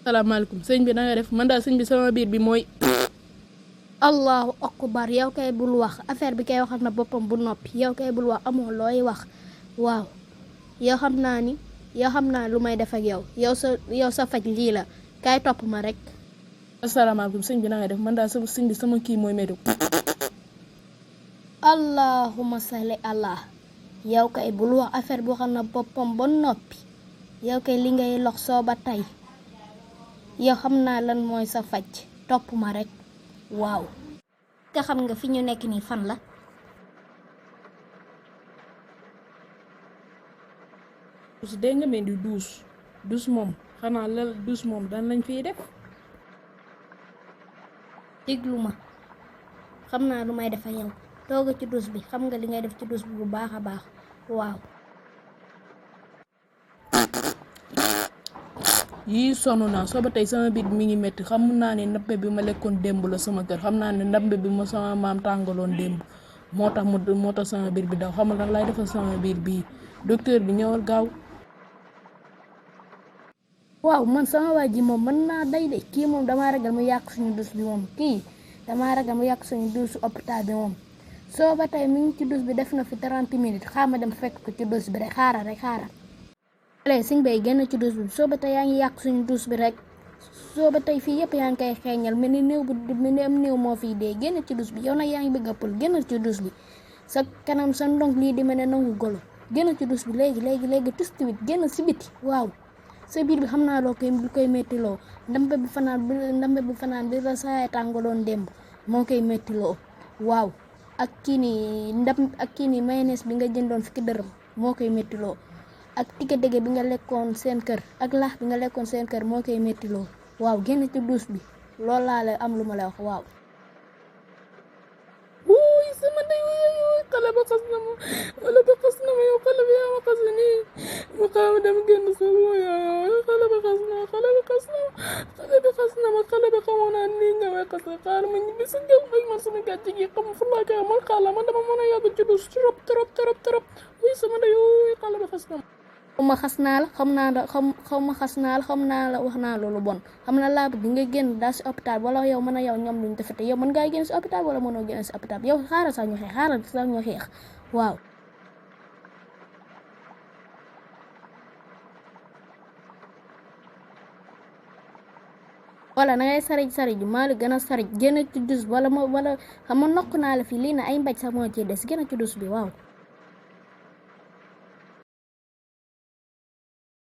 salaamaaleykum sëñ bi na nga def man daal sëñ bi sama biir bi mooy. allahu akbar yow kay bul wax affaire bi kay waxal na boppam bu noppi yow kay bul wax amoo looy wax waaw yow xam naa lu may def ak yow sa faj lii la kay topp ma rek. asalaamaaleykum sëñ bi na nga def man daal sëñ bi sama kii mooy météo. allahumma salli allah yow kay bul wax affaire bi waxal na boppam ba noppi yow kay li ngay lox soo ba tey yow xam naa lan mooy sa faj topp ma rek. waaw nga xam nga fi ñu nekk nii fan la. dégg nga mel ni douche moom xanaa la douche moom dan lañ fiy def. déglu ma xam naa lu may def ak yow tooga ci douche bi xam nga li ngay def ci douche bi bu baax a baax waaw. yii sonn naa soo ba tey sama biir mi ngi métti xam naa ne ndambe bi ma lekkoon démb la sama kër xam naa ne ndambe bi ma sama maam tàngaloon démb moo tax sama biir bi daw xam lan lay defal sama biir bii docteur bi ñëwal gaaw. waaw man sama waa ji moom mën naa day de kii moom damaa ragal mu yàq suñu dus bi moom damaa ragal mu yàq suñu dusu hôpital bi moom soo ba tey mi ngi ci dus bi def na fi 30 minutes xaama dem fekk ko ci dus bi rek xaaral. léegi siñ bay génn ci dus bi soo ba tey yaa ngi yàq suñu dus bi rek soo ba tey fii yëpp yaa ngi koy xeeñal mel ni am néew moo fii dee génn ci dus bi yow nag yaa ngi bëgg a pël génn ci dus bi sa kanam sa ndonk lii di mel ne nangu golo génn ci dus bi léegi tus tamit génn si biti waaw sa biir bi xam naa lu koy méttiloo ndambe bu fanaan bi la saa tàngaloon démb moo koy méttiloo waaw ak kii nii mayonnaise bi nga jëndoon fukki dërëm moo koy méttiloo ak tigga-dégg bi nga lekkoon seen kër ak laax bi nga lekkoon seen kër moo koy méttiloo waaw génn ci douche bi loolu laa la am lu ma la wax waaw. wuuy sama ndey xale ba xas na ma yow xale bi yaa ma xas nii ma xaw ma dem génn sol xale bi xas na ma xale bi xamoon naa nii nga may xase xaar ma ñibbi si ngëm ak man sama gàcce gi xam fu laa koy man xaala man dama mën a yàgg ci douche trop wuy sama ndey xale bi xas na ma. xaw ma xas naa la xam naa la wax naa loolu bon xam na laa bëgg nga génn daal si hôpital wala yow mën a yow ñoom luñ defate yow mën ngaa génn si hôpital wala mënoo génn si hôpital yow xaaral sax ñu xeex waaw. wala na ngay sarij maa la gën a sarij génn ci dus wala xam nga nokk naa la fii lii na ay mbaj sax moo ci des génn ci dus bi waaw.